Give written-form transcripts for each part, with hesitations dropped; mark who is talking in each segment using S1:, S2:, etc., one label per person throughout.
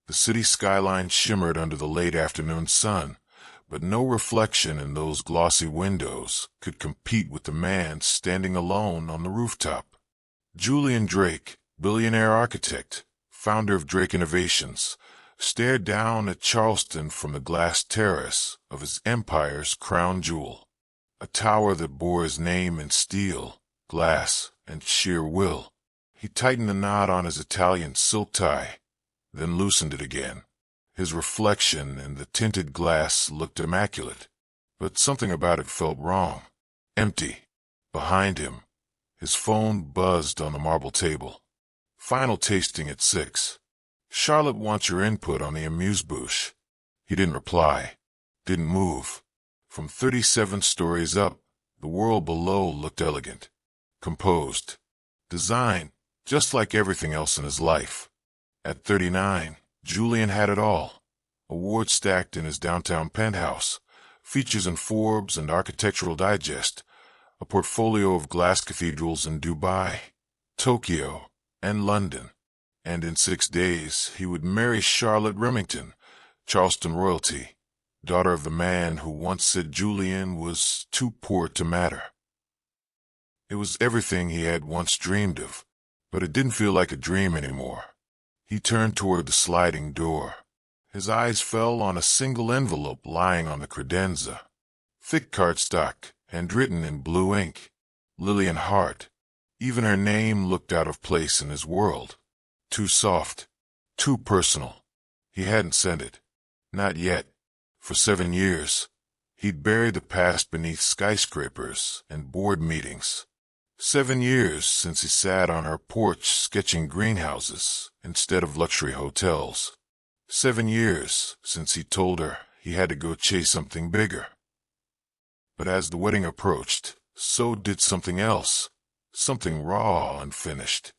S1: The city skyline shimmered under the late afternoon sun, but no reflection in those glossy windows could compete with the man standing alone on the rooftop. Julian Drake, billionaire architect, founder of Drake Innovations, stared down at Charleston from the glass terrace of his empire's crown jewel, a tower that bore his name in steel, glass, and sheer will. He tightened the knot on his Italian silk tie, then loosened it again. His reflection in the tinted glass looked immaculate, but something about it felt wrong. Empty. Behind him, his phone buzzed on the marble table. Final tasting at 6. Charlotte wants your input on the amuse-bouche. He didn't reply. Didn't move. From 37 stories up, the world below looked elegant. Composed. Designed, just like everything else in his life. At 39, Julian had it all. Awards stacked in his downtown penthouse, features in Forbes and Architectural Digest, a portfolio of glass cathedrals in Dubai, Tokyo, and London. And in 6 days he would marry Charlotte Remington, Charleston royalty, daughter of the man who once said Julian was too poor to matter. It was everything he had once dreamed of, but it didn't feel like a dream anymore. He turned toward the sliding door. His eyes fell on a single envelope lying on the credenza. Thick cardstock, handwritten in blue ink. Lillian Hart. Even her name looked out of place in his world. Too soft. Too personal. He hadn't sent it. Not yet. For 7 years, he'd buried the past beneath skyscrapers and board meetings. 7 years since he sat on her porch sketching greenhouses instead of luxury hotels. 7 years since he told her he had to go chase something bigger. But as the wedding approached, so did something else, something raw and finished.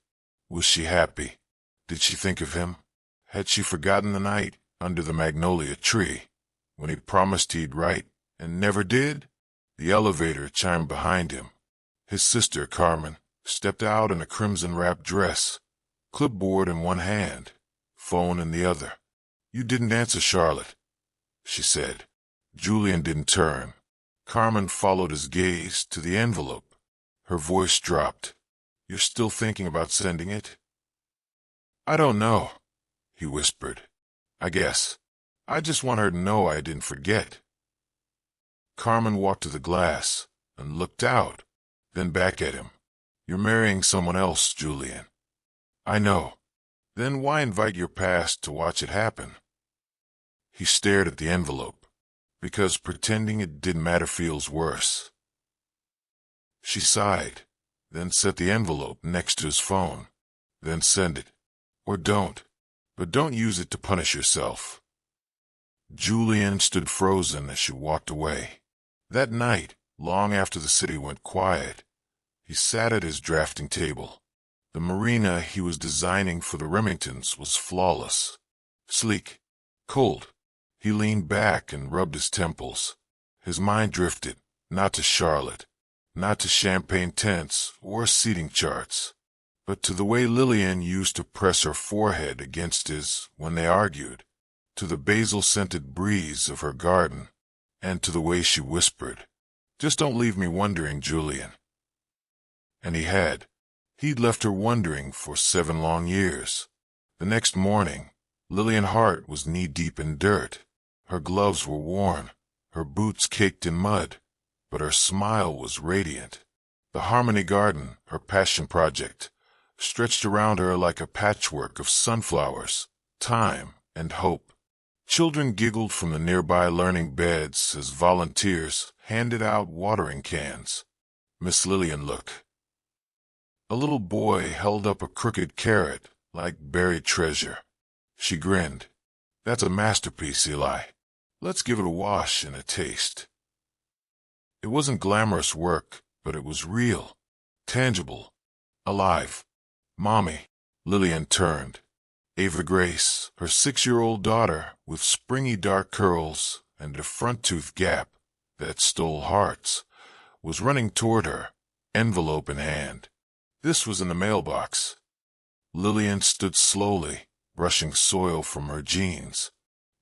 S1: Was she happy? Did she think of him? Had she forgotten the night under the magnolia tree, when he promised he'd write and never did? The elevator chimed behind him. His sister, Carmen, stepped out in a crimson-wrapped dress, clipboard in one hand, phone in the other. "You didn't answer, Charlotte," she said. Julian didn't turn. Carmen followed his gaze to the envelope. Her voice dropped. "You're still thinking about sending it?" "I don't know," he whispered. "I guess. I just want her to know I didn't forget." Carmen walked to the glass and looked out, then back at him. "You're marrying someone else, Julian." "I know. Then why invite your past to watch it happen?" He stared at the envelope. Because pretending it didn't matter feels worse. She sighed, then set the envelope next to his phone. "Then send it. Or don't. But don't use it to punish yourself." Julian stood frozen as she walked away. That night, long after the city went quiet, he sat at his drafting table. The marina he was designing for the Remingtons was flawless. Sleek. Cold. He leaned back and rubbed his temples. His mind drifted, not to Charlotte, not to champagne tents or seating charts, but to the way Lillian used to press her forehead against his when they argued, to the basil-scented breeze of her garden, and to the way she whispered, "Just don't leave me wondering, Julian." And he had. He'd left her wondering for 7 long years. The next morning, Lillian Hart was knee-deep in dirt. Her gloves were worn, her boots caked in mud, but her smile was radiant. The Harmony Garden, her passion project, stretched around her like a patchwork of sunflowers, time, and hope. Children giggled from the nearby learning beds as volunteers handed out watering cans. Miss Lillian looked. A little boy held up a crooked carrot like buried treasure. She grinned. "That's a masterpiece, Eli. Let's give it a wash and a taste." It wasn't glamorous work, but it was real, tangible, alive. "Mommy." Lillian turned. Ava Grace, her 6-year-old daughter with springy dark curls and a front tooth gap that stole hearts, was running toward her, envelope in hand. This was in the mailbox. Lillian stood slowly, brushing soil from her jeans.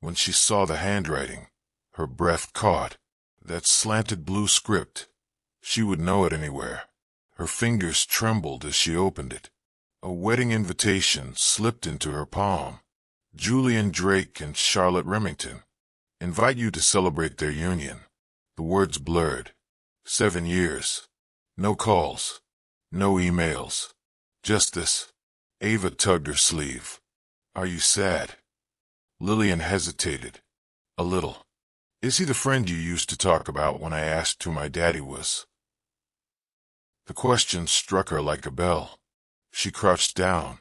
S1: When she saw the handwriting, her breath caught. That slanted blue script. She would know it anywhere. Her fingers trembled as she opened it. A wedding invitation slipped into her palm. Julian Drake and Charlotte Remington invite you to celebrate their union. The words blurred. 7 years. No calls. No emails. Just this. Ava tugged her sleeve. Are you sad? Lillian hesitated. A little. Is he the friend you used to talk about when I asked who my daddy was? The question struck her like a bell. She crouched down,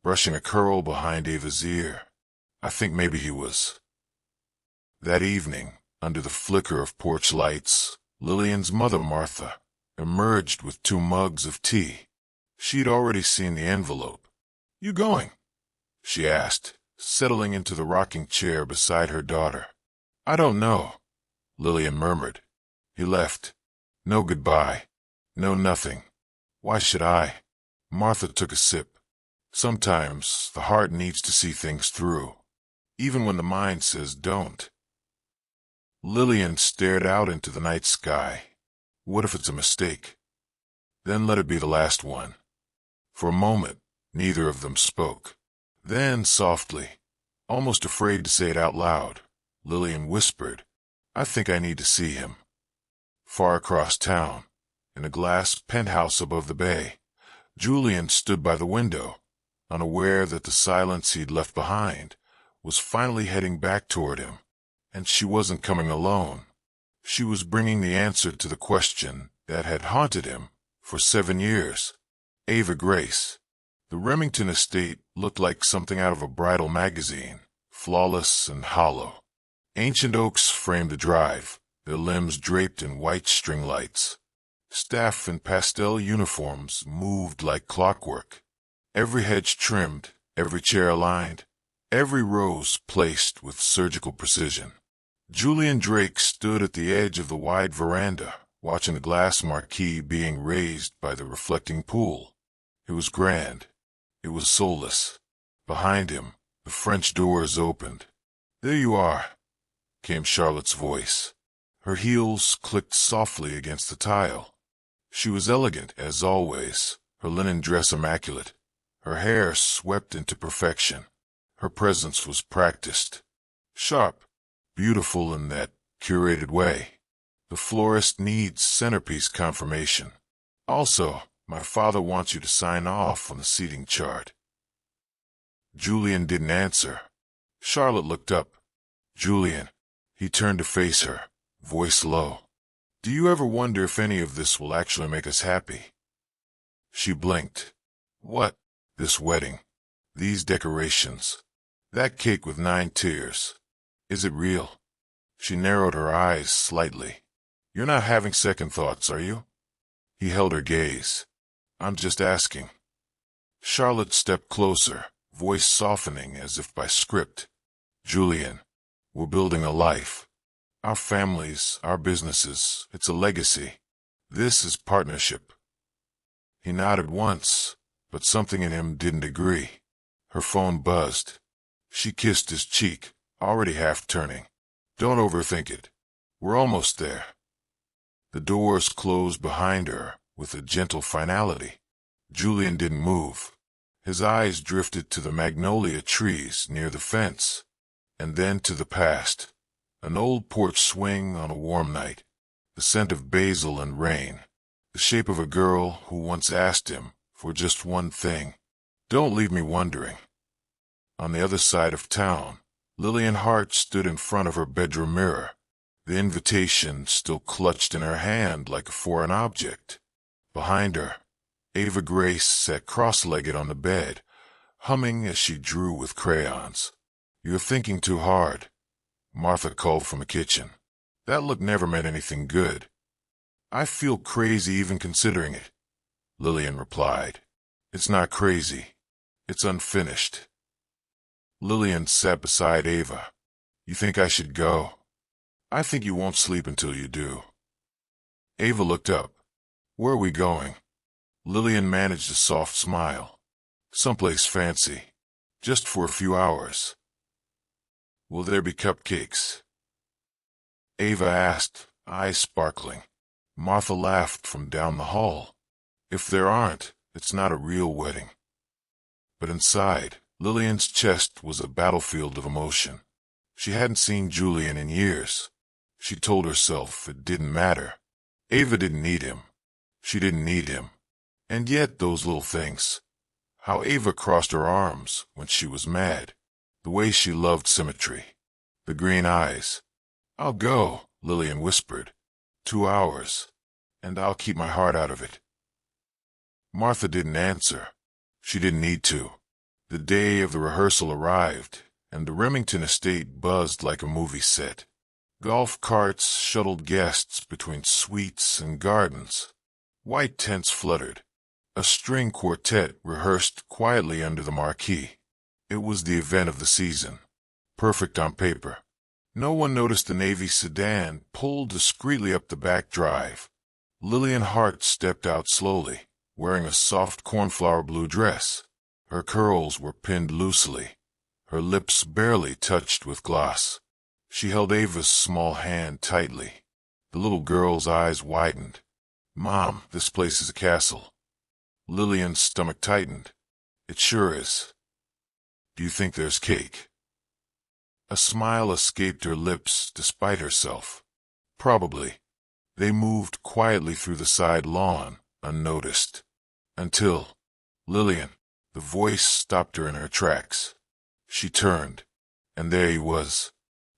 S1: brushing a curl behind Ava's ear. I think maybe he was. That evening, under the flicker of porch lights, Lillian's mother, Martha, emerged with 2 mugs of tea. She'd already seen the envelope. You going? She asked, settling into the rocking chair beside her daughter. I don't know, Lillian murmured. He left. No goodbye. No nothing. Why should I? Martha took a sip. Sometimes the heart needs to see things through, even when the mind says don't. Lillian stared out into the night sky. What if it's a mistake? Then let it be the last one. For a moment, neither of them spoke. Then, softly, almost afraid to say it out loud, Lillian whispered, I think I need to see him. Far across town, in a glass penthouse above the bay, Julian stood by the window, unaware that the silence he'd left behind was finally heading back toward him. And she wasn't coming alone. She was bringing the answer to the question that had haunted him for 7 years. Ava Grace. The Remington estate looked like something out of a bridal magazine, flawless and hollow. Ancient oaks framed the drive, their limbs draped in white string lights. Staff in pastel uniforms moved like clockwork. Every hedge trimmed, every chair aligned, every rose placed with surgical precision. Julian Drake stood at the edge of the wide veranda, watching the glass marquee being raised by the reflecting pool. It was grand. It was soulless. Behind him, the French doors opened. There you are, came Charlotte's voice. Her heels clicked softly against the tile. She was elegant, as always, her linen dress immaculate, her hair swept into perfection. Her presence was practiced, sharp, beautiful in that curated way. The florist needs centerpiece confirmation. Also, my father wants you to sign off on the seating chart. Julian didn't answer. Charlotte looked up. Julian. He turned to face her, voice low. Do you ever wonder if any of this will actually make us happy? She blinked. What? This wedding. These decorations. That cake with 9 tiers. Is it real? She narrowed her eyes slightly. You're not having second thoughts, are you? He held her gaze. I'm just asking. Charlotte stepped closer, voice softening as if by script. Julian, we're building a life. Our families, our businesses, it's a legacy. This is partnership. He nodded once, but something in him didn't agree. Her phone buzzed. She kissed his cheek, already half turning. Don't overthink it. We're almost there. The doors closed behind her with a gentle finality. Julian didn't move. His eyes drifted to the magnolia trees near the fence, and then to the past. An old porch swing on a warm night, the scent of basil and rain, the shape of a girl who once asked him for just one thing. Don't leave me wondering. On the other side of town, Lillian Hart stood in front of her bedroom mirror, the invitation still clutched in her hand like a foreign object. Behind her, Ava Grace sat cross-legged on the bed, humming as she drew with crayons. You're thinking too hard, Martha called from the kitchen. That look never meant anything good. I feel crazy even considering it, Lillian replied. It's not crazy. It's unfinished. Lillian sat beside Ava. You think I should go? I think you won't sleep until you do. Ava looked up. Where are we going? Lillian managed a soft smile. Someplace fancy. Just for a few hours. Will there be cupcakes? Ava asked, eyes sparkling. Martha laughed from down the hall. If there aren't, it's not a real wedding. But inside, Lillian's chest was a battlefield of emotion. She hadn't seen Julian in years. She told herself it didn't matter. Ava didn't need him. She didn't need him. And yet those little things. How Ava crossed her arms when she was mad. The way she loved symmetry. The green eyes. I'll go, Lillian whispered. 2 hours. And I'll keep my heart out of it. Martha didn't answer. She didn't need to. The day of the rehearsal arrived, and the Remington estate buzzed like a movie set. Golf carts shuttled guests between suites and gardens. White tents fluttered. A string quartet rehearsed quietly under the marquee. It was the event of the season. Perfect on paper. No one noticed the Navy sedan pulled discreetly up the back drive. Lillian Hart stepped out slowly, wearing a soft cornflower blue dress. Her curls were pinned loosely. Her lips barely touched with gloss. She held Ava's small hand tightly. The little girl's eyes widened. Mom, this place is a castle. Lillian's stomach tightened. It sure is. Do you think there's cake? A smile escaped her lips despite herself. Probably. They moved quietly through the side lawn, unnoticed. Until, Lillian, the voice stopped her in her tracks. She turned, and there he was,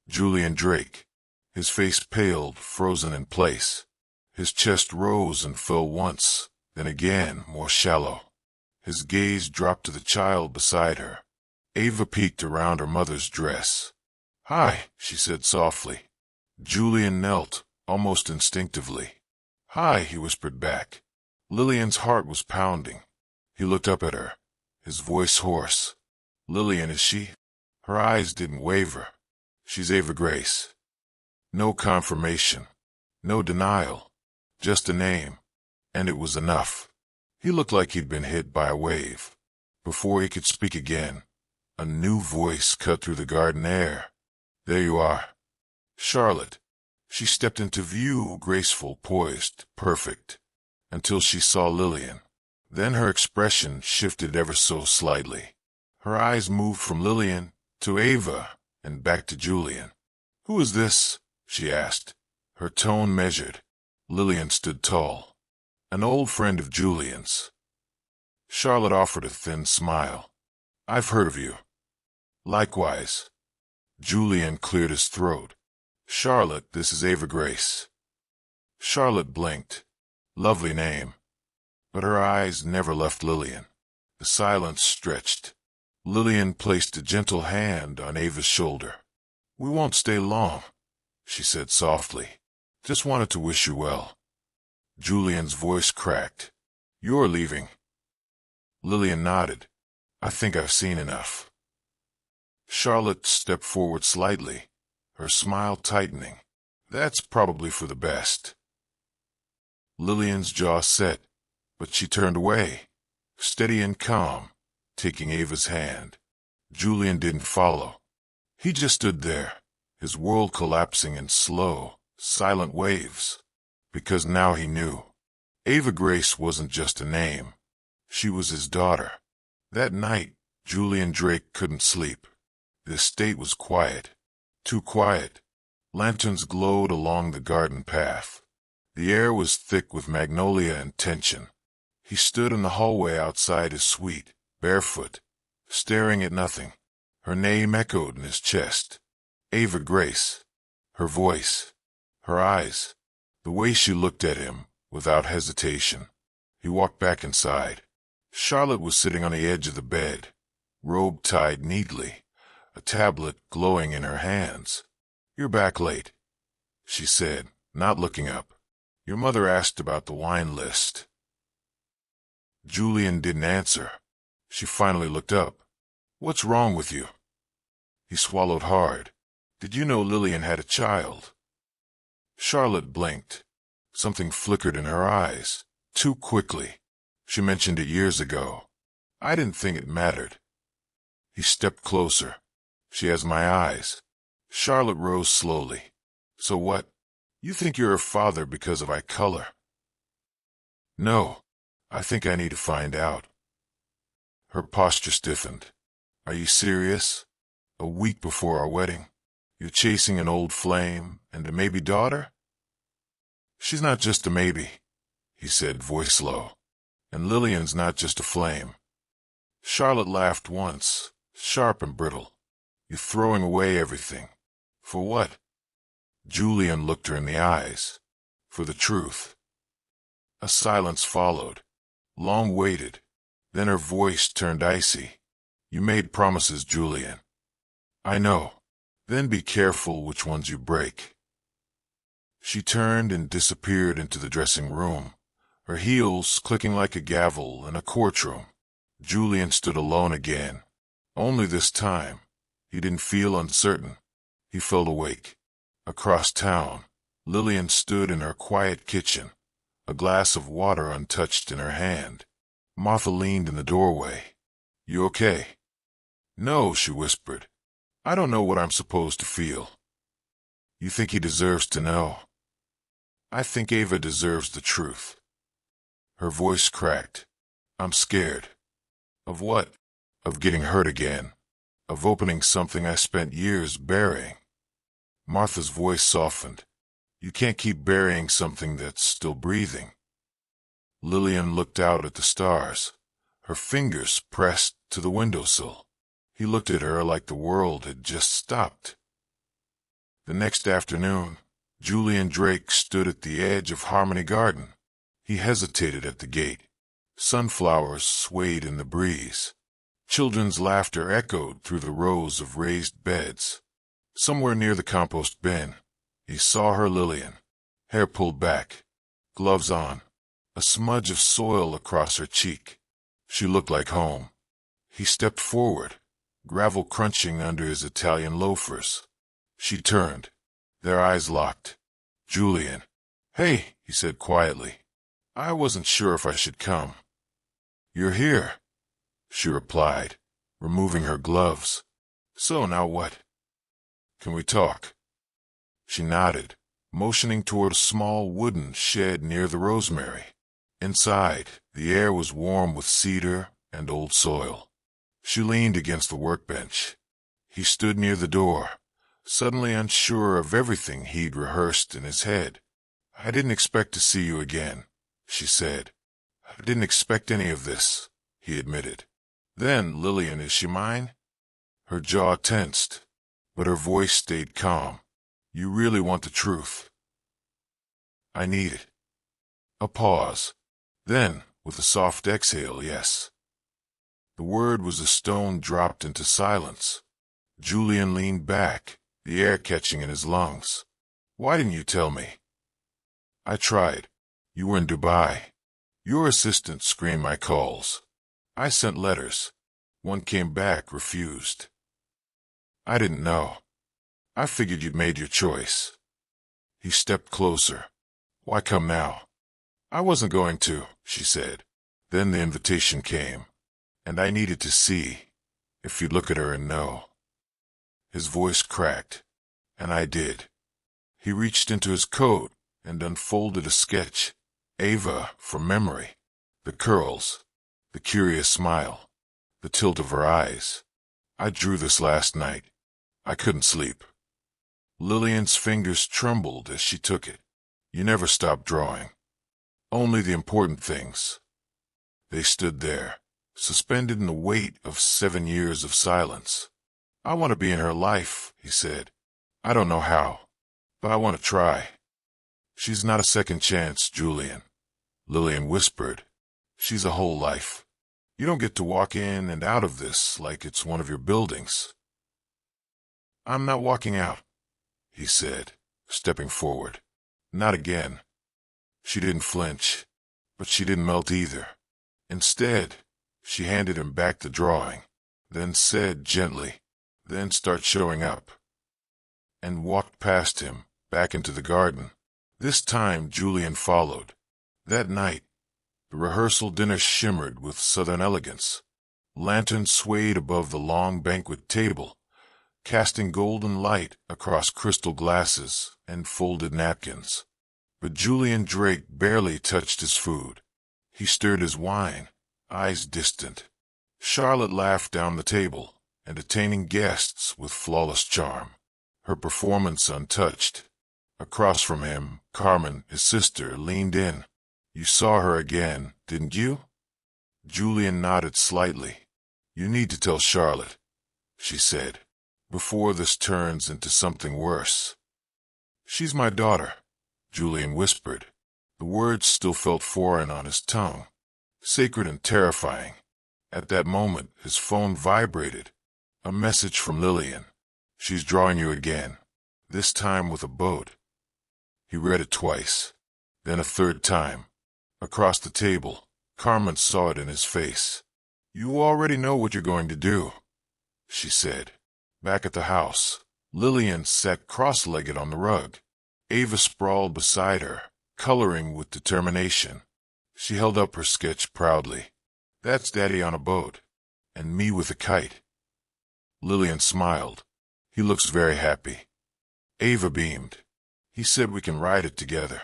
S1: Julian Drake. His face paled, frozen in place. His chest rose and fell once, then again, more shallow. His gaze dropped to the child beside her. Ava peeked around her mother's dress. Hi, she said softly. Julian knelt, almost instinctively. Hi, he whispered back. Lillian's heart was pounding. He looked up at her, his voice hoarse. Lillian, is she? Her eyes didn't waver. She's Ava Grace. No confirmation, no denial, just a name. And it was enough. He looked like he'd been hit by a wave. Before he could speak again, a new voice cut through the garden air. There you are. Charlotte. She stepped into view, graceful, poised, perfect, until she saw Lillian. Then her expression shifted ever so slightly. Her eyes moved from Lillian to Ava and back to Julian. Who is this? She asked. Her tone measured. Lillian stood tall. An old friend of Julian's. Charlotte offered a thin smile. I've heard of you. Likewise. Julian cleared his throat. Charlotte, this is Ava Grace. Charlotte blinked. Lovely name. But her eyes never left Lillian. The silence stretched. Lillian placed a gentle hand on Ava's shoulder. We won't stay long, she said softly. Just wanted to wish you well. Julian's voice cracked. You're leaving. Lillian nodded. I think I've seen enough. Charlotte stepped forward slightly, her smile tightening. That's probably for the best. Lillian's jaw set, but she turned away, steady and calm, taking Ava's hand. Julian didn't follow. He just stood there, his world collapsing in slow, silent waves. Because now he knew. Ava Grace wasn't just a name. She was his daughter. That night, Julian Drake couldn't sleep. The estate was quiet. Too quiet. Lanterns glowed along the garden path. The air was thick with magnolia and tension. He stood in the hallway outside his suite, barefoot, staring at nothing. Her name echoed in his chest. Ava Grace. Her voice. Her eyes. The way she looked at him, without hesitation. He walked back inside. Charlotte was sitting on the edge of the bed, robe tied neatly, a tablet glowing in her hands. You're back late, she said, not looking up. Your mother asked about the wine list. Julian didn't answer. She finally looked up. What's wrong with you? He swallowed hard. Did you know Lillian had a child? Charlotte blinked. Something flickered in her eyes, too quickly. She mentioned it years ago. I didn't think it mattered. He stepped closer. She has my eyes. Charlotte rose slowly. So what? You think you're her father because of eye color? No. I think I need to find out. Her posture stiffened. Are you serious? A week before our wedding? You're chasing an old flame and a maybe daughter? She's not just a maybe, he said, voice low. And Lillian's not just a flame. Charlotte laughed once, sharp and brittle. You're throwing away everything. For what? Julian looked her in the eyes. For the truth. A silence followed. Long waited. Then her voice turned icy. You made promises, Julian. I know. Then be careful which ones you break. She turned and disappeared into the dressing room, her heels clicking like a gavel in a courtroom. Julian stood alone again. Only this time, he didn't feel uncertain. He felt awake. Across town, Lillian stood in her quiet kitchen, a glass of water untouched in her hand. Martha leaned in the doorway. You okay? No, she whispered. I don't know what I'm supposed to feel. You think he deserves to know? I think Ava deserves the truth. Her voice cracked. I'm scared. Of what? Of getting hurt again. Of opening something I spent years burying. Martha's voice softened. You can't keep burying something that's still breathing. Lillian looked out at the stars, her fingers pressed to the windowsill. He looked at her like the world had just stopped. The next afternoon, Julian Drake stood at the edge of Harmony Garden. He hesitated at the gate. Sunflowers swayed in the breeze. Children's laughter echoed through the rows of raised beds. Somewhere near the compost bin, he saw her, Lillian, hair pulled back, gloves on, a smudge of soil across her cheek. She looked like home. He stepped forward, gravel crunching under his Italian loafers. She turned. Their eyes locked. Julian. Hey, he said quietly. I wasn't sure if I should come. You're here, she replied, removing her gloves. So now what? Can we talk? She nodded, motioning toward a small wooden shed near the rosemary. Inside, the air was warm with cedar and old soil. She leaned against the workbench. He stood near the door, suddenly unsure of everything he'd rehearsed in his head. I didn't expect to see you again, she said. I didn't expect any of this, he admitted. Then, Lillian, is she mine? Her jaw tensed, but her voice stayed calm. You really want the truth? I need it. A pause. Then, with a soft exhale, yes. The word was a stone dropped into silence. Julian leaned back, the air catching in his lungs. Why didn't you tell me? I tried. You were in Dubai. Your assistant screened my calls. I sent letters. One came back, refused. I didn't know. I figured you'd made your choice. He stepped closer. Why come now? I wasn't going to, she said. Then the invitation came, and I needed to see if you'd look at her and know. His voice cracked, and I did. He reached into his coat and unfolded a sketch. Ava, from memory. The curls, the curious smile, the tilt of her eyes. I drew this last night. I couldn't sleep. Lillian's fingers trembled as she took it. You never stopped drawing. Only the important things. They stood there, suspended in the weight of 7 years of silence. I want to be in her life, he said. I don't know how, but I want to try. She's not a second chance, Julian, Lillian whispered. She's a whole life. You don't get to walk in and out of this like it's one of your buildings. I'm not walking out, he said, stepping forward. Not again. She didn't flinch, but she didn't melt either. Instead, she handed him back the drawing, then said gently, then start showing up, and walked past him, back into the garden. This time Julian followed. That night, the rehearsal dinner shimmered with southern elegance. Lanterns swayed above the long banquet table, casting golden light across crystal glasses and folded napkins. But Julian Drake barely touched his food. He stirred his wine, eyes distant. Charlotte laughed down the table, entertaining guests with flawless charm, her performance untouched. Across from him, Carmen, his sister, leaned in. "You saw her again, didn't you?" Julian nodded slightly. "You need to tell Charlotte," she said, "before this turns into something worse." "She's my daughter," Julian whispered. The words still felt foreign on his tongue, sacred and terrifying. At that moment, his phone vibrated. A message from Lillian. "She's drawing you again, this time with a boat." He read it twice, then a third time. Across the table, Carmen saw it in his face. "You already know what you're going to do," she said. Back at the house, Lillian sat cross-legged on the rug. Ava sprawled beside her, coloring with determination. She held up her sketch proudly. "That's Daddy on a boat, and me with a kite." Lillian smiled. "He looks very happy." Ava beamed. "He said we can ride it together."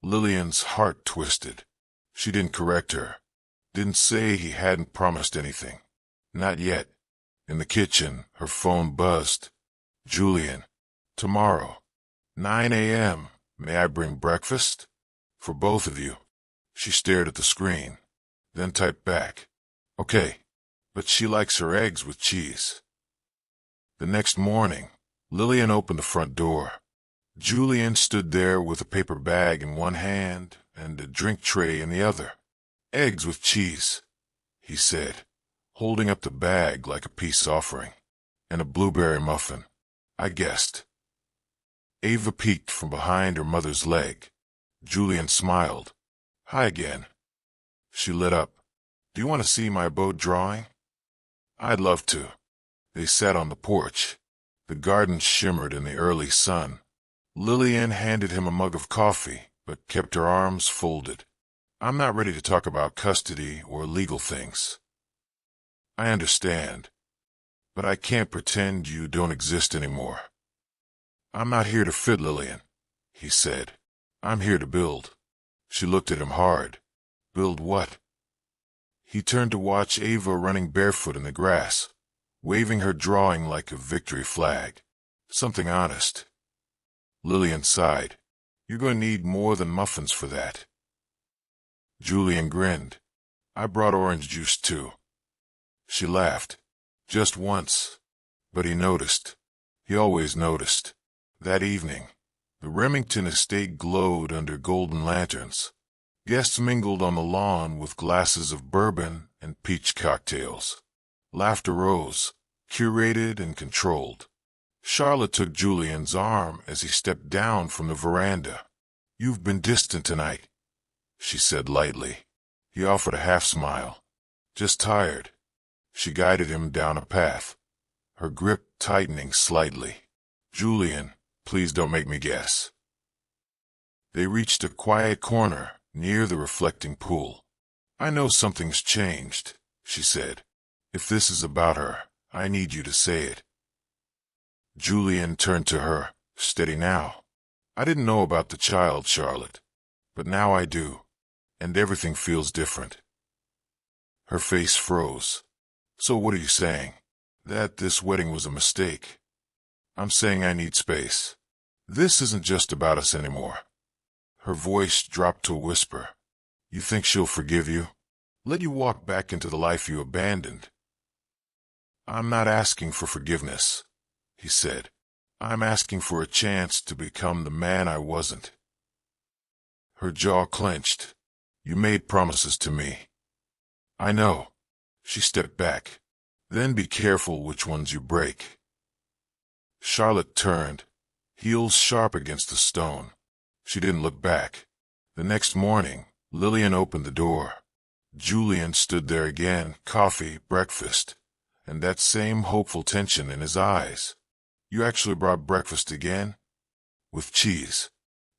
S1: Lillian's heart twisted. She didn't correct her. Didn't say he hadn't promised anything. Not yet. In the kitchen, her phone buzzed. "Julian, tomorrow, 9 a.m. May I bring breakfast? For both of you." She stared at the screen, then typed back, "Okay, but she likes her eggs with cheese." The next morning, Lillian opened the front door. Julian stood there with a paper bag in one hand and a drink tray in the other. "Eggs with cheese," he said, holding up the bag like a peace offering. "And a blueberry muffin, I guessed." Ava peeked from behind her mother's leg. Julian smiled. "Hi again." She lit up. "Do you want to see my boat drawing?" "I'd love to." They sat on the porch. The garden shimmered in the early sun. Lillian handed him a mug of coffee, but kept her arms folded. "I'm not ready to talk about custody or legal things." "I understand, but I can't pretend you don't exist anymore." "I'm not here to fit, Lillian," he said. "I'm here to build." She looked at him hard. "Build what?" He turned to watch Ava running barefoot in the grass, waving her drawing like a victory flag. "Something honest." Lillian sighed. "You're going to need more than muffins for that." Julian grinned. "I brought orange juice too." She laughed. "Just once." But he noticed. He always noticed. That evening, the Remington estate glowed under golden lanterns. Guests mingled on the lawn with glasses of bourbon and peach cocktails. Laughter rose, curated and controlled. Charlotte took Julian's arm as he stepped down from the veranda. "You've been distant tonight," she said lightly. He offered a half-smile. "Just tired." She guided him down a path, her grip tightening slightly. "Julian, please don't make me guess." They reached a quiet corner near the reflecting pool. "I know something's changed," she said. "If this is about her, I need you to say it." Julian turned to her. "Steady now. I didn't know about the child, Charlotte, but now I do, and everything feels different." Her face froze. "So what are you saying? That this wedding was a mistake?" "I'm saying I need space. This isn't just about us anymore." Her voice dropped to a whisper. "You think she'll forgive you? Let you walk back into the life you abandoned?" "I'm not asking for forgiveness," he said. "I'm asking for a chance to become the man I wasn't." Her jaw clenched. "You made promises to me." "I know." She stepped back. "Then be careful which ones you break." Charlotte turned, heels sharp against the stone. She didn't look back. The next morning, Lillian opened the door. Julian stood there again, coffee, breakfast, and that same hopeful tension in his eyes. "You actually brought breakfast again?" "With cheese.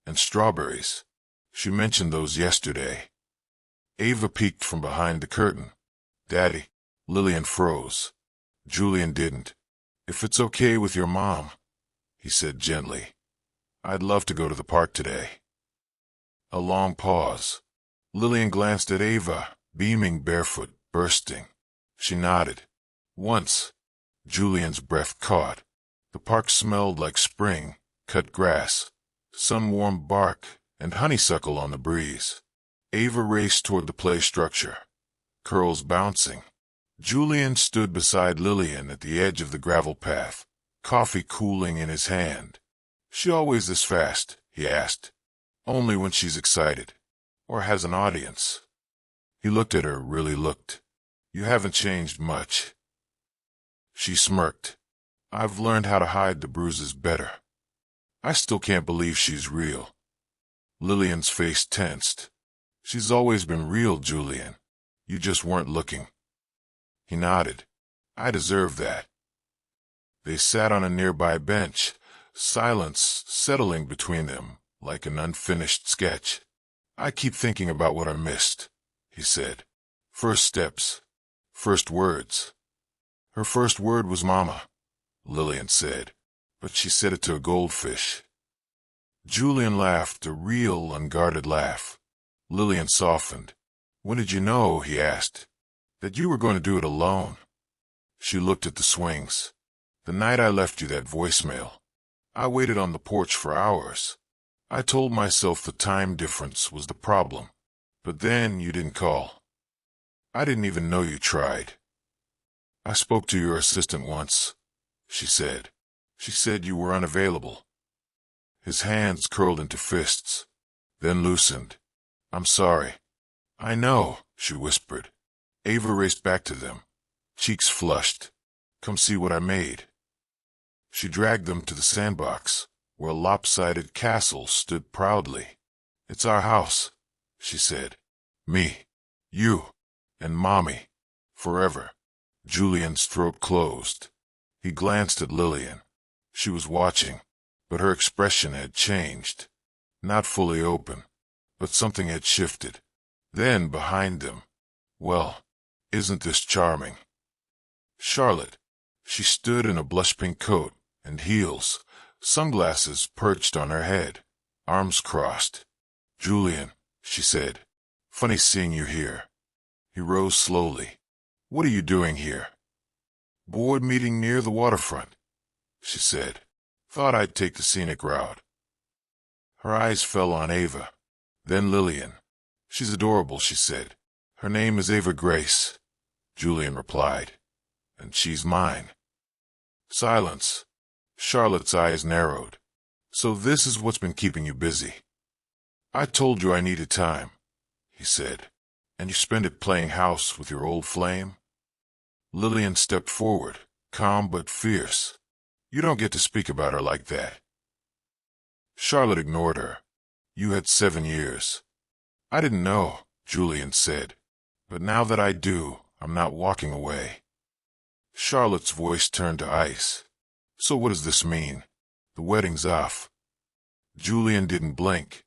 S1: And strawberries. She mentioned those yesterday." Ava peeked from behind the curtain. Daddy. Lillian froze. Julian didn't. If it's okay with your mom, he said gently, I'd love to go to the park today. A long pause. Lillian glanced at Ava, beaming, barefoot, bursting. She nodded. Once. Julian's breath caught. The park smelled like spring, cut grass, sun-warmed bark, and honeysuckle on the breeze. Ava raced toward the play structure, curls bouncing. Julian stood beside Lillian at the edge of the gravel path, coffee cooling in his hand. She always this fast? He asked. Only when she's excited. Or has an audience. He looked at her, really looked. You haven't changed much. She smirked. I've learned how to hide the bruises better. I still can't believe she's real. Lillian's face tensed. She's always been real, Julian. You just weren't looking. He nodded. I deserve that. They sat on a nearby bench, silence settling between them like an unfinished sketch. I keep thinking about what I missed, he said. First steps. First words. Her first word was Mama, Lillian said, but she said it to a goldfish. Julian laughed, a real, unguarded laugh. Lillian softened. When did you know, he asked, that you were going to do it alone? She looked at the swings. The night I left you that voicemail. I waited on the porch for hours. I told myself the time difference was the problem. But then you didn't call. I didn't even know you tried. I spoke to your assistant once, she said. She said you were unavailable. His hands curled into fists, then loosened. I'm sorry. I know, she whispered. Ava raced back to them, cheeks flushed. Come see what I made. She dragged them to the sandbox, where a lopsided castle stood proudly. It's our house, she said. Me, you, and Mommy, forever. Julian's throat closed. He glanced at Lillian. She was watching, but her expression had changed. Not fully open, but something had shifted. Then, behind them, well, isn't this charming? Charlotte. She stood in a blush-pink coat and heels, sunglasses perched on her head, arms crossed. Julian, she said. Funny seeing you here. He rose slowly. What are you doing here? Board meeting near the waterfront, she said. Thought I'd take the scenic route. Her eyes fell on Ava, then Lillian. She's adorable, she said. Her name is Ava Grace, Julian replied. And she's mine. Silence. Charlotte's eyes narrowed. So this is what's been keeping you busy. I told you I needed time, he said. And you spend it playing house with your old flame? Lillian stepped forward, calm but fierce. You don't get to speak about her like that. Charlotte ignored her. You had 7 years. I didn't know, Julian said. But now that I do, I'm not walking away. Charlotte's voice turned to ice. So what does this mean? The wedding's off. Julian didn't blink.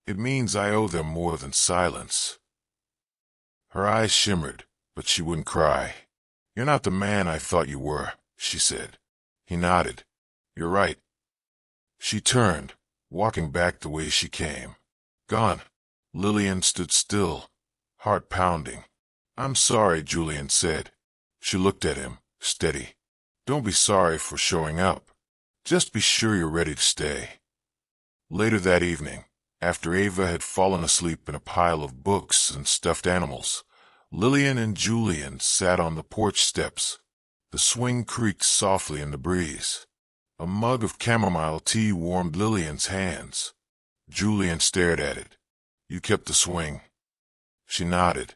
S1: It means I owe them more than silence. Her eyes shimmered, but she wouldn't cry. You're not the man I thought you were, she said. He nodded. You're right. She turned, walking back the way she came. Gone. Lillian stood still, heart pounding. I'm sorry, Julian said. She looked at him, steady. Don't be sorry for showing up. Just be sure you're ready to stay. Later that evening, after Ava had fallen asleep in a pile of books and stuffed animals, Lillian and Julian sat on the porch steps. The swing creaked softly in the breeze. A mug of chamomile tea warmed Lillian's hands. Julian stared at it. You kept the swing. She nodded.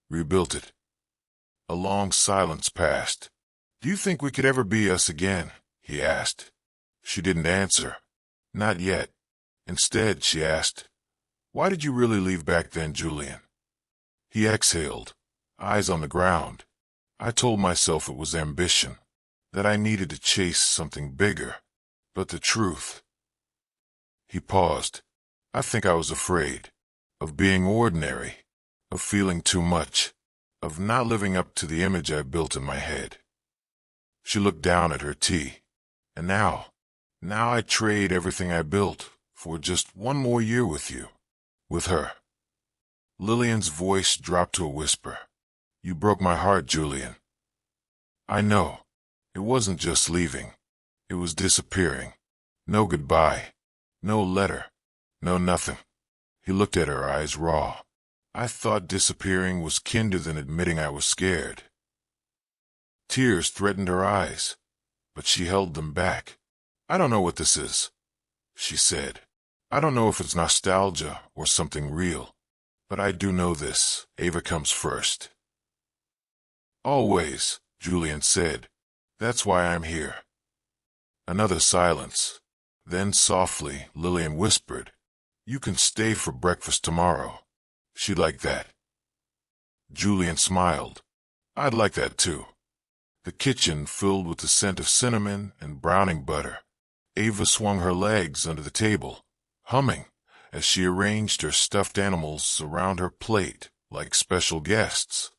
S1: Rebuilt it. A long silence passed. Do you think we could ever be us again? He asked. She didn't answer. Not yet. Instead, she asked, why did you really leave back then, Julian? He exhaled, eyes on the ground. I told myself it was ambition, that I needed to chase something bigger. But the truth... He paused. I think I was afraid. Of being ordinary. Of feeling too much. of not living up to the image I built in my head. She looked down at her tea. And now I trade everything I built for just one more year with you, with her. Lillian's voice dropped to a whisper. You broke my heart, Julian. I know. It wasn't just leaving. It was disappearing. No goodbye. No letter. No nothing. He looked at her, eyes raw. I thought disappearing was kinder than admitting I was scared. Tears threatened her eyes, but she held them back. I don't know what this is, she said. I don't know if it's nostalgia or something real, but I do know this. Ava comes first. Always, Julian said. That's why I'm here. Another silence. Then softly, Lillian whispered, You can stay for breakfast tomorrow. She'd like that. Julian smiled. I'd like that too. The kitchen filled with the scent of cinnamon and browning butter. Ava swung her legs under the table, humming, as she arranged her stuffed animals around her plate like special guests.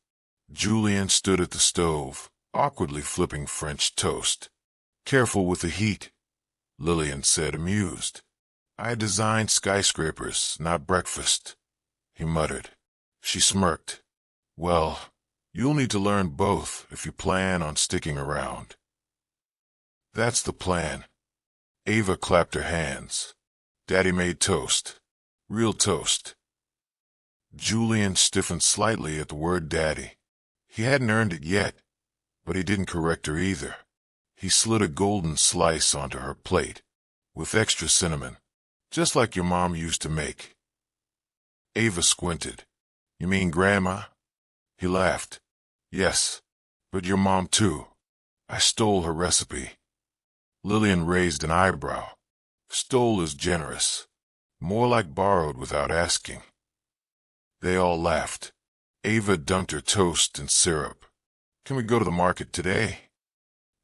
S1: Julian stood at the stove, awkwardly flipping French toast. Careful with the heat, Lillian said, amused. I designed skyscrapers, not breakfast, he muttered. She smirked. Well, you'll need to learn both if you plan on sticking around. That's the plan. Ava clapped her hands. Daddy made toast. Real toast. Julian stiffened slightly at the word daddy. He hadn't earned it yet, but he didn't correct her either. He slid a golden slice onto her plate, with extra cinnamon, just like your mom used to make. Ava squinted. You mean Grandma? He laughed. Yes, but your mom too. I stole her recipe. Lillian raised an eyebrow. Stole is generous. More like borrowed without asking. They all laughed. Ava dunked her toast in syrup. Can we go to the market today?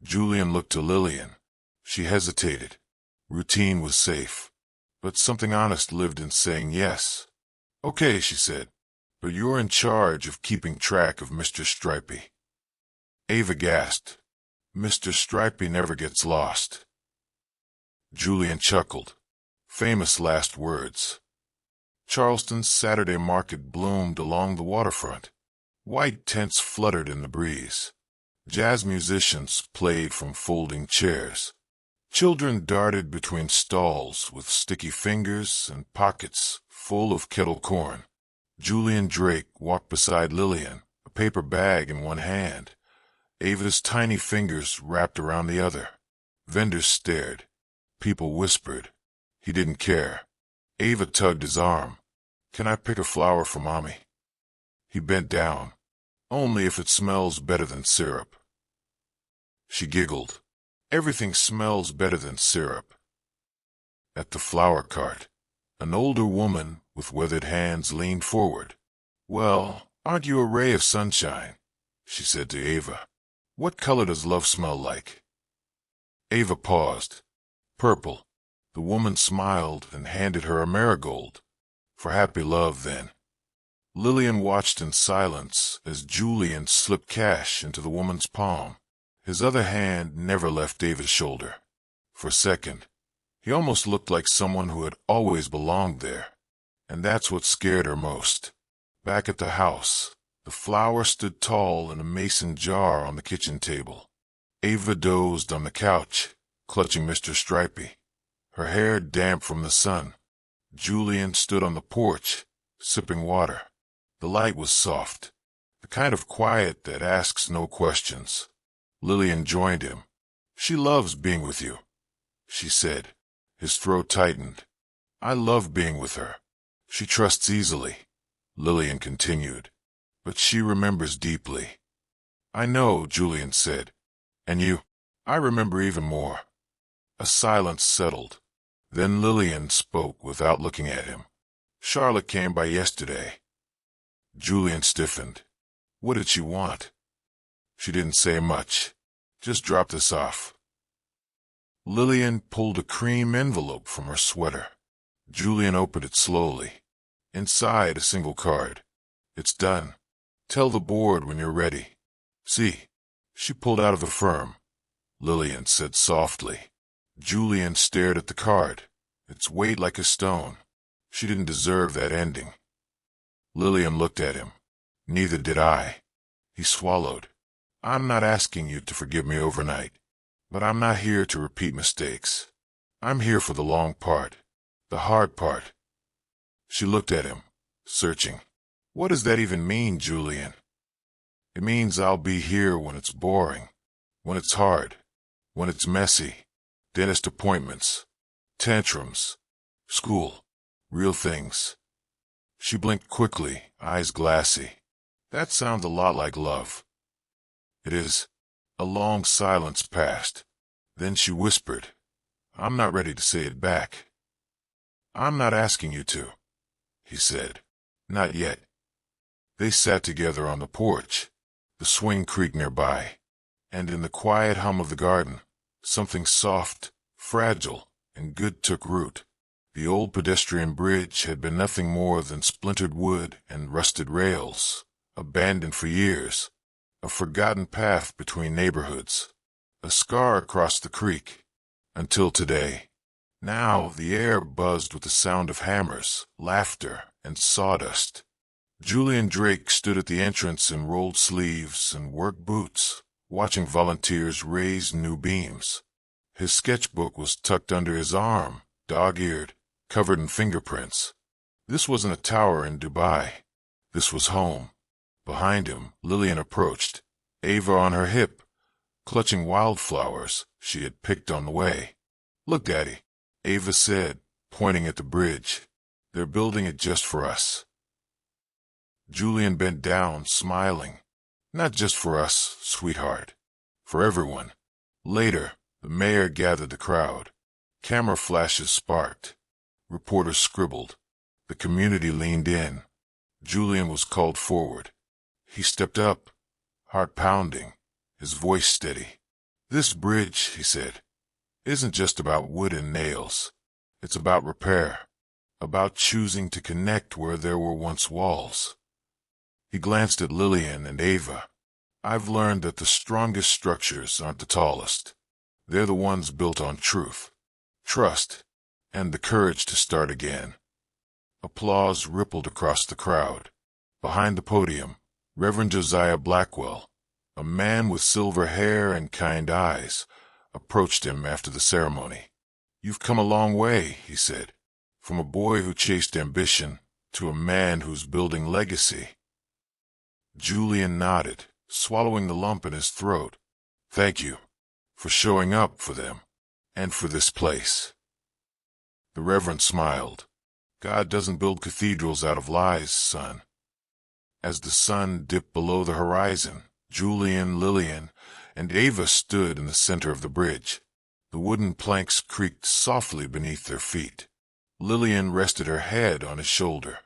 S1: Julian looked to Lillian. She hesitated. Routine was safe, but something honest lived in saying yes. Okay, she said, but you're in charge of keeping track of Mr. Stripey. Ava gasped. Mr. Stripey never gets lost. Julian chuckled. Famous last words. Charleston's Saturday market bloomed along the waterfront. White tents fluttered in the breeze. Jazz musicians played from folding chairs. Children darted between stalls with sticky fingers and pockets full of kettle corn. Julian Drake walked beside Lillian, a paper bag in one hand. Ava's tiny fingers wrapped around the other. Vendors stared. People whispered. He didn't care. Ava tugged his arm. Can I pick a flower for Mommy? He bent down. Only if it smells better than syrup. She giggled. Everything smells better than syrup. At the flower cart, an older woman with weathered hands leaned forward. Well, aren't you a ray of sunshine? She said to Ava. What color does love smell like? Ava paused. Purple. The woman smiled and handed her a marigold. For happy love, then. Lillian watched in silence as Julian slipped cash into the woman's palm. His other hand never left Ava's shoulder. For a second, he almost looked like someone who had always belonged there. And that's what scared her most. Back at the house, the flower stood tall in a mason jar on the kitchen table. Ava dozed on the couch, clutching Mr. Stripey, her hair damp from the sun. Julian stood on the porch, sipping water. The light was soft, the kind of quiet that asks no questions. Lillian joined him. She loves being with you, she said. His throat tightened. I love being with her. She trusts easily, Lillian continued, but she remembers deeply. I know, Julian said. And you? I remember even more. A silence settled. Then Lillian spoke without looking at him. Charlotte came by yesterday. Julian stiffened. What did she want? She didn't say much. Just dropped us off. Lillian pulled a cream envelope from her sweater. Julian opened it slowly. Inside, a single card. It's done. Tell the board when you're ready. See." She pulled out of the firm. Lillian said softly. Julian stared at the card, its weight like a stone. She didn't deserve that ending. Lillian looked at him. "Neither did I." He swallowed. "I'm not asking you to forgive me overnight, but I'm not here to repeat mistakes. I'm here for the long part, the hard part." She looked at him, searching. "What does that even mean, Julian?" "It means I'll be here when it's boring, when it's hard, when it's messy. Dentist appointments, tantrums, school, real things." She blinked quickly, eyes glassy. "That sounds a lot like love." "It is." A long silence passed. Then she whispered, "I'm not ready to say it back." "I'm not asking you to," he said. "Not yet." They sat together on the porch, the swing creaked nearby, and in the quiet hum of the garden, something soft, fragile, and good took root. The old pedestrian bridge had been nothing more than splintered wood and rusted rails, abandoned for years, a forgotten path between neighborhoods, a scar across the creek, until today. Now the air buzzed with the sound of hammers, laughter, and sawdust. Julian Drake stood at the entrance in rolled sleeves and work boots, watching volunteers raise new beams. His sketchbook was tucked under his arm, dog-eared, covered in fingerprints. This wasn't a tower in Dubai. This was home. Behind him, Lillian approached, Ava on her hip, clutching wildflowers she had picked on the way. "Look, Daddy," Ava said, pointing at the bridge. "They're building it just for us." Julian bent down, smiling. "Not just for us, sweetheart. For everyone." Later, the mayor gathered the crowd. Camera flashes sparked. Reporters scribbled. The community leaned in. Julian was called forward. He stepped up, heart pounding, his voice steady. "This bridge," he said, "isn't just about wood and nails. It's about repair, about choosing to connect where there were once walls." He glanced at Lillian and Ava. "I've learned that the strongest structures aren't the tallest. They're the ones built on truth, trust, and the courage to start again." Applause rippled across the crowd. Behind the podium, Reverend Josiah Blackwell, a man with silver hair and kind eyes, approached him after the ceremony. "You've come a long way," he said, "from a boy who chased ambition to a man who's building legacy." Julian nodded, swallowing the lump in his throat. "Thank you for showing up for them and for this place." The Reverend smiled. "God doesn't build cathedrals out of lies, son." As the sun dipped below the horizon, Julian, Lillian, and Ava stood in the center of the bridge. The wooden planks creaked softly beneath their feet. Lillian rested her head on his shoulder.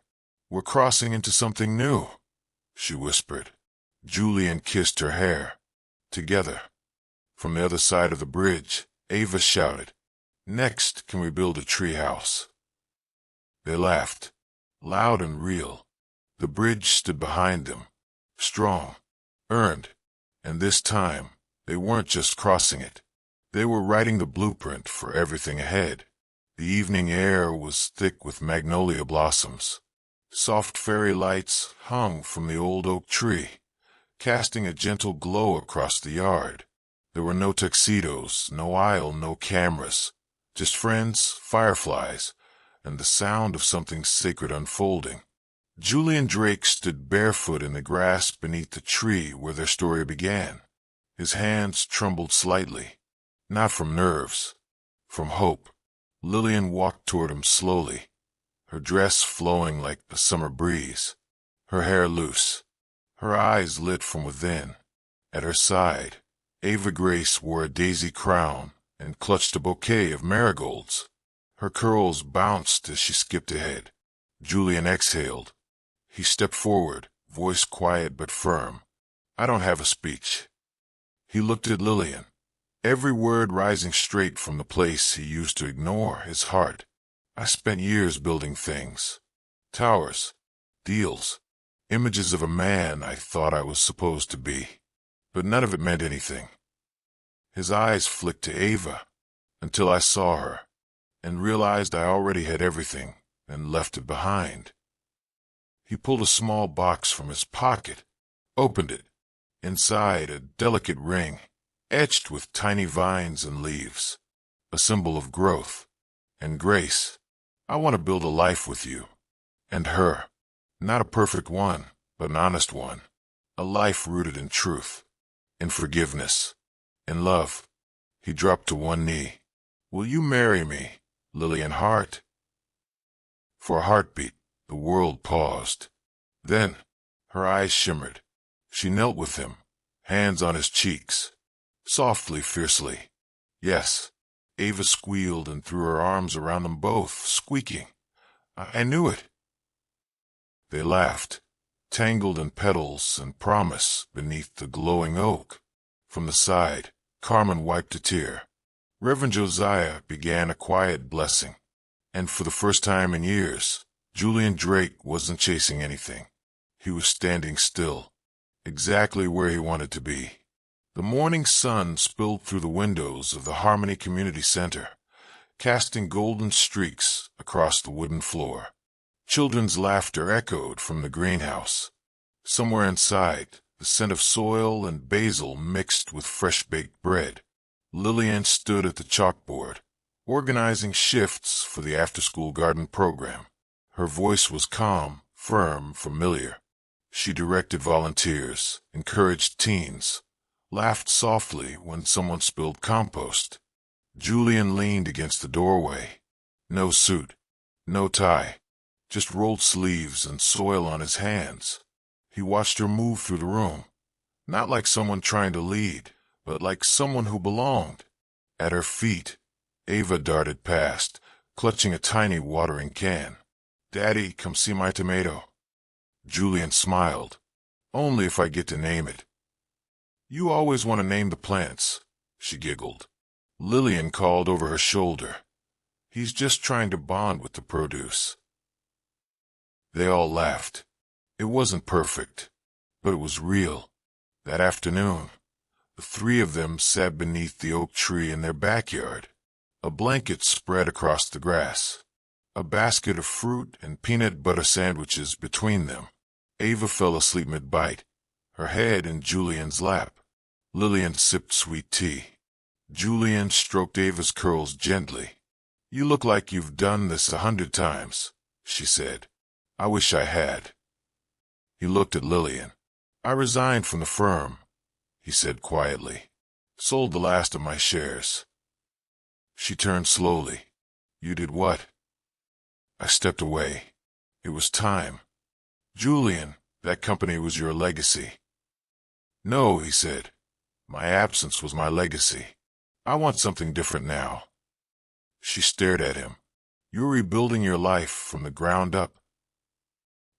S1: "We're crossing into something new," she whispered. Julian kissed her hair. Together. From the other side of the bridge, Ava shouted, "Next, can we build a tree house?" They laughed, loud and real. The bridge stood behind them, strong, earned, and this time, they weren't just crossing it. They were writing the blueprint for everything ahead. The evening air was thick with magnolia blossoms. Soft fairy lights hung from the old oak tree, casting a gentle glow across the yard. There were no tuxedos, no aisle, no cameras, just friends, fireflies, and the sound of something sacred unfolding. Julian Drake stood barefoot in the grass beneath the tree where their story began. His hands trembled slightly, not from nerves, from hope. Lillian walked toward him slowly, her dress flowing like a summer breeze, her hair loose, her eyes lit from within. At her side, Ava Grace wore a daisy crown and clutched a bouquet of marigolds. Her curls bounced as she skipped ahead. Julian exhaled. He stepped forward, voice quiet but firm. "I don't have a speech." He looked at Lillian, every word rising straight from the place he used to ignore, his heart. "I spent years building things. Towers, deals, Images of a man I thought I was supposed to be, but none of it meant anything. His eyes flicked to Ava, until I saw her, and realized I already had everything, and left it behind. He pulled a small box from his pocket, opened it. Inside, a delicate ring, etched with tiny vines and leaves, a symbol of growth and grace. I want to build a life with you and her. Not a perfect one, but an honest one. A life rooted in truth, in forgiveness, in love. He dropped to one knee. Will you marry me, Lillian Hart? For a heartbeat, the world paused. Then, her eyes shimmered. She knelt with him, hands on his cheeks. Softly, fiercely. Yes. Ava squealed and threw her arms around them both, squeaking. I knew it. They laughed, tangled in petals and promise beneath the glowing oak. From the side, Carmen wiped a tear. Reverend Josiah began a quiet blessing. And for the first time in years, Julian Drake wasn't chasing anything. He was standing still, exactly where he wanted to be. The morning sun spilled through the windows of the Harmony Community Center, casting golden streaks across the wooden floor. Children's laughter echoed from the greenhouse. Somewhere inside, the scent of soil and basil mixed with fresh-baked bread. Lillian stood at the chalkboard, organizing shifts for the after-school garden program. Her voice was calm, firm, familiar. She directed volunteers, encouraged teens, laughed softly when someone spilled compost. Julian leaned against the doorway. No suit, no tie, just rolled sleeves and soil on his hands. He watched her move through the room, not like someone trying to lead, but like someone who belonged. At her feet, Ava darted past, clutching a tiny watering can. Daddy, come see my tomato. Julian smiled. Only if I get to name it. You always want to name the plants, she giggled. Lillian called over her shoulder. He's just trying to bond with the produce. They all laughed. It wasn't perfect, but it was real. That afternoon, the three of them sat beneath the oak tree in their backyard. A blanket spread across the grass. A basket of fruit and peanut butter sandwiches between them. Ava fell asleep mid-bite, her head in Julian's lap. Lillian sipped sweet tea. Julian stroked Ava's curls gently. You look like you've done this 100 times, she said. I wish I had. He looked at Lillian. I resigned from the firm, he said quietly. Sold the last of my shares. She turned slowly. You did what? I stepped away. It was time. Julian, that company was your legacy. No, he said. My absence was my legacy. I want something different now. She stared at him. You're rebuilding your life from the ground up.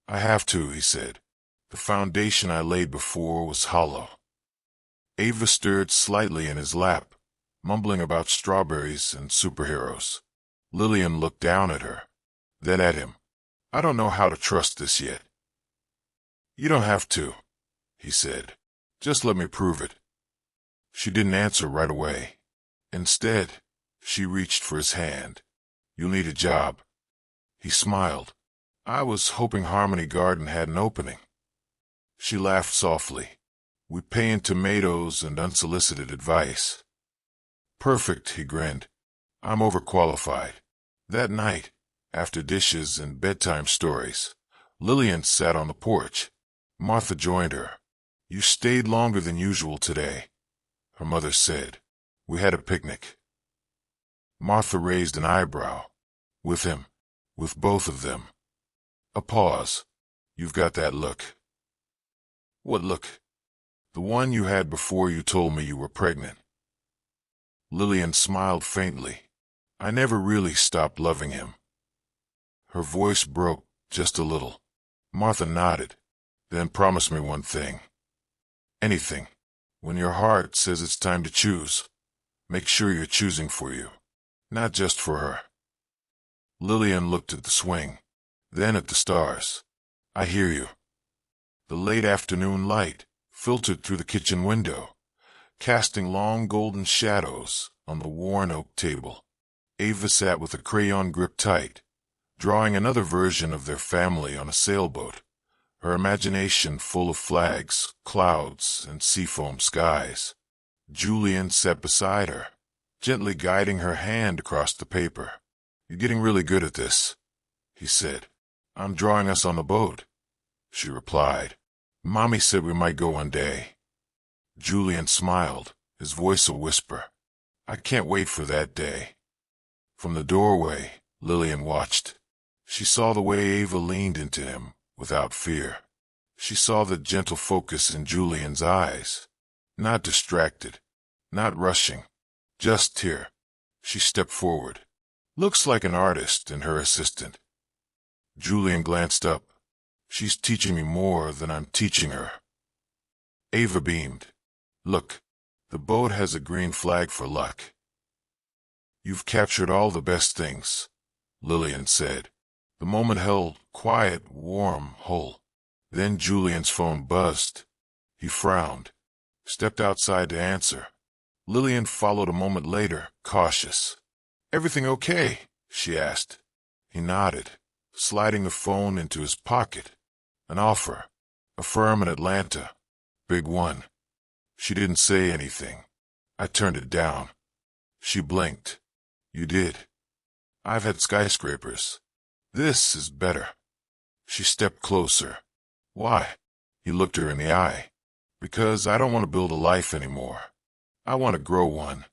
S1: I have to, he said. The foundation I laid before was hollow. Ava stirred slightly in his lap, mumbling about strawberries and superheroes. Lillian looked down at her, then at him. I don't know how to trust this yet. You don't have to, he said. Just let me prove it. She didn't answer right away. Instead, she reached for his hand. You'll need a job. He smiled. I was hoping Harmony Garden had an opening. She laughed softly. We pay in tomatoes and unsolicited advice. Perfect, he grinned. I'm overqualified. That night, after dishes and bedtime stories, Lillian sat on the porch. Martha joined her. You stayed longer than usual today, her mother said. We had a picnic. Martha raised an eyebrow. With him. With both of them. A pause. You've got that look. What look? The one you had before you told me you were pregnant. Lillian smiled faintly. I never really stopped loving him. Her voice broke just a little. Martha nodded. Then promise me one thing. Anything. When your heart says it's time to choose, make sure you're choosing for you, not just for her. Lillian looked at the swing, then at the stars. I hear you. The late afternoon light filtered through the kitchen window, casting long golden shadows on the worn oak table. Ava sat with a crayon gripped tight, drawing another version of their family on a sailboat, her imagination full of flags, clouds, and seafoam skies. Julian sat beside her, gently guiding her hand across the paper. "You're getting really good at this," he said. "I'm drawing us on the boat," she replied. "Mommy said we might go one day." Julian smiled, his voice a whisper. "I can't wait for that day." From the doorway, Lillian watched. She saw the way Ava leaned into him without fear. She saw the gentle focus in Julian's eyes. Not distracted, not rushing, just here. She stepped forward. "Looks like an artist and her assistant." Julian glanced up. "She's teaching me more than I'm teaching her." Ava beamed. "Look, the boat has a green flag for luck." "You've captured all the best things," Lillian said. The moment held quiet, warm, whole. Then Julian's phone buzzed. He frowned, stepped outside to answer. Lillian followed a moment later, cautious. "Everything okay?" she asked. He nodded, sliding the phone into his pocket. "An offer. A firm in Atlanta. Big one." She didn't say anything. "I turned it down." She blinked. "You did?" "I've had skyscrapers. This is better." She stepped closer. "Why?" He looked her in the eye. "Because I don't want to build a life anymore. I want to grow one."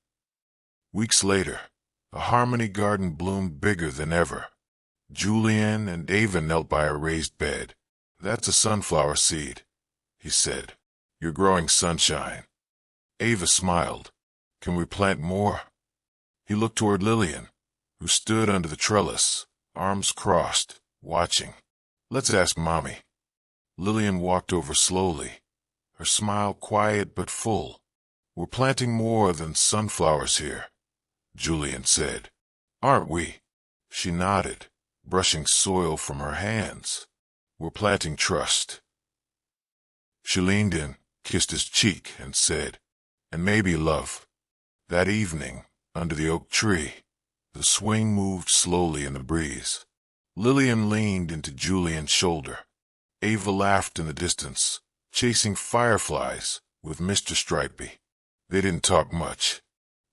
S1: Weeks later, the Harmony garden bloomed bigger than ever. Julian and Ava knelt by a raised bed. "That's a sunflower seed," he said. "You're growing sunshine." Ava smiled. "Can we plant more?" He looked toward Lillian, who stood under the trellis, arms crossed, watching. "Let's ask Mommy." Lillian walked over slowly, her smile quiet but full. "We're planting more than sunflowers here," Julian said. "Aren't we?" She nodded, brushing soil from her hands. "We're planting trust." She leaned in, kissed his cheek, and said, "And maybe love." That evening, under the oak tree, the swing moved slowly in the breeze. Lillian leaned into Julian's shoulder. Ava laughed in the distance, chasing fireflies with Mr. Stripey. They didn't talk much.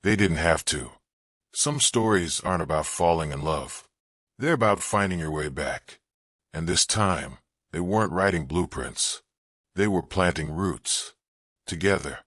S1: They didn't have to. Some stories aren't about falling in love. They're about finding your way back. And this time, they weren't writing blueprints. They were planting roots. Together.